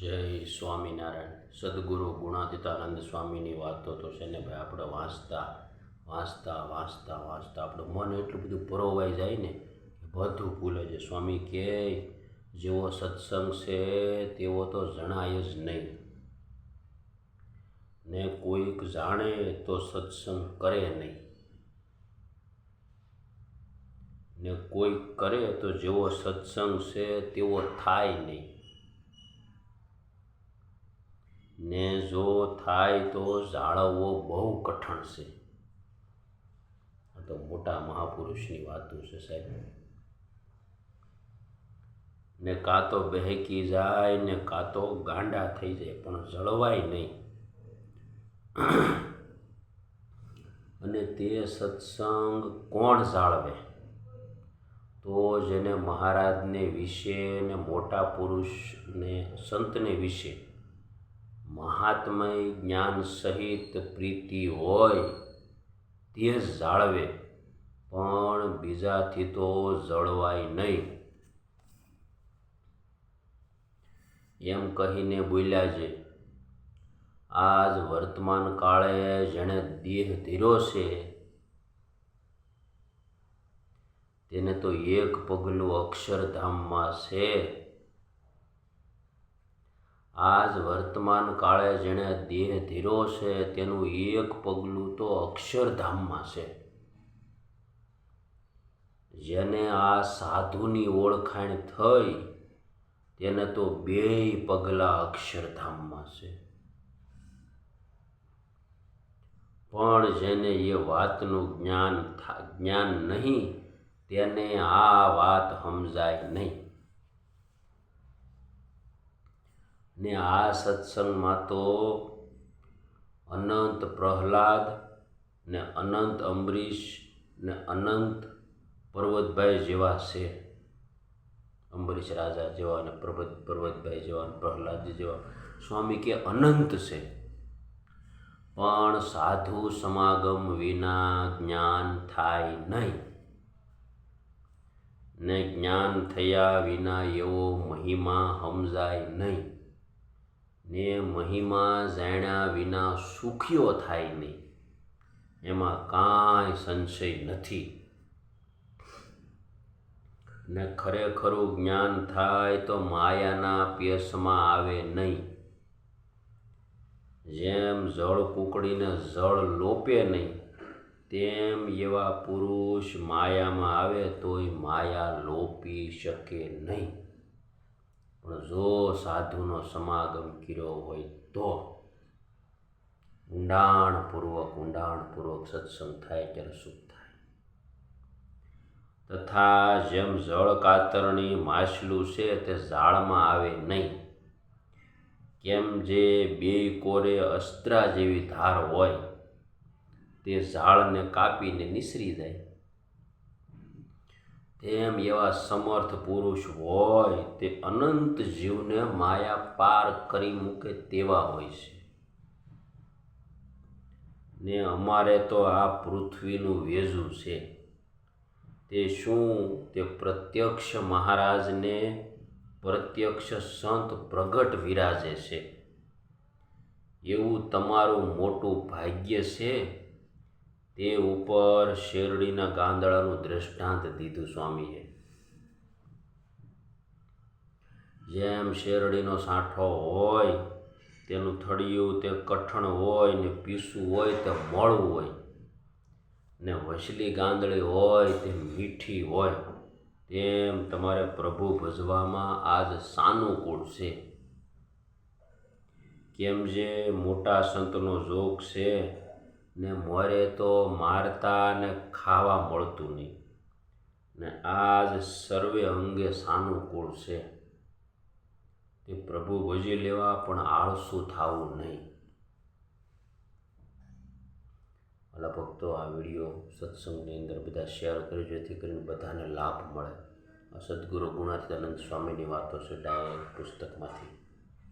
જય સ્વામિનારાયણ. સદગુરુ ગુણાતીતાનંદ સ્વામીની વાતો તો છે ને ભાઈ, આપણે વાંચતા વાંચતા વાંચતા વાંચતા આપણું મન એટલું બધું પરોવાઈ જાય ને કે બધું ભૂલે છે. સ્વામી કહે જેવો સત્સંગ છે તેવો તો જણાય જ નહીં, ને કોઈક જાણે તો સત્સંગ કરે નહીં, ને કોઈ કરે તો જેવો સત્સંગ છે તેવો થાય નહીં, ને જો થાય તો જાળવવો બહુ કઠણ છે. આ તો મોટા મહાપુરુષની વાતો છે સાહેબ. ને કાં તો બહેકી જાય ને કાં તો ગાંડા થઈ જાય, પણ જળવાય નહીં. અને તે સત્સંગ કોણ જાળવે? તો જેને મહારાજને વિશે ને મોટા પુરુષને સંતને વિશે મહાત્મય જ્ઞાન સહિત પ્રીતિ હોય તે જ જાળવે, પણ બીજાથી તો જળવાય નહીં. એમ કહીને બોલ્યા છે, આજ વર્તમાન કાળે જેણે દેહ ધીરો છે તેને તો એક પગલું અક્ષરધામમાં છે. આજ વર્તમાન કાળે જેણે દેહ ધીરો છે તેનું એક પગલું તો અક્ષરધામમાં છે. જેને આ સાધુની ઓળખાણ થઈ તેને તો 2 પગલા અક્ષરધામમાં છે. પણ જેને એ વાતનું જ્ઞાન નહીં તેને આ વાત સમજાય નહીં. ને આ સત્સંગમાં તો અનંત પ્રહલાદ ને અનંત અંબરીશ ને અનંત પર્વતભાઈ જેવા છે. અંબરીશ રાજા જેવા ને પર્વતભાઈ જેવા ને પ્રહલાદજી જેવા. સ્વામી કે અનંત છે, પણ સાધુ સમાગમ વિના જ્ઞાન થાય નહીં, ને જ્ઞાન થયા વિના એવો મહિમા સમજાય નહીં, ને મહિમા જાણ્યા વિના સુખ્યો થાય નહીં. એમાં કાંઈ સંશય નથી. ને ખરેખરું જ્ઞાન થાય તો માયાના પેસમાં આવે નહીં. જેમ જળ કૂકડીને જળ લોપે નહીં, તેમ એવા પુરુષ માયામાં આવે તોય માયા લોપી શકે નહીં. પણ જો સાધુનો સમાગમ કર્યો હોય તો ઊંડાણપૂર્વક સત્સંગ થાય ત્યારે સુખ થાય. તથા જેમ જળ કાતરની માછલું છે તે ઝાડમાં આવે નહીં, કેમ જે 2 કોરે અસ્ત્રા જેવી ધાર હોય તે ઝાડને કાપીને નિસરી જાય, તેમ એવા સમર્થ પુરુષ હોય તે અનંત જીવને માયા પાર કરી મૂકે તેવા હોય છે. ને અમારે તો આ પૃથ્વીનું વેજું છે તે શું? તે પ્રત્યક્ષ મહારાજને પ્રત્યક્ષ સંત પ્રગટ વિરાજે છે. એવું તમારું મોટું ભાગ્ય છે. તે ઉપર શેરડીના ગાંદડાનું દ્રષ્ટાંત દીધું સ્વામીએ. જેમ શેરડીનો સાંઠો હોય તેનું થળિયું તે કઠણ હોય ને પીસું હોય તે મોળું હોય, ને વસલી ગાંદડી હોય તે મીઠી હોય, તેમ તમારે પ્રભુ ભજવામાં આજ સાનુકૂળ છે. કેમ જે મોટા સંતનો જોગ છે ને મોરે તો મારતા ને ખાવા મળતું નહીં, ને આજ સર્વે અંગે સાનુકૂળ છે. તે પ્રભુ ભજી લેવા પણ આળસુ થવું નહીં. ભલા ભક્તો, આ વિડીયો સત્સંગની અંદર બધા શેર કરજો જેથી કરીને બધાને લાભ મળે. આ સદગુરુ ગુણાતીતાનંદ સ્વામીની વાતો છે ડાયરેક્ટ પુસ્તકમાંથી.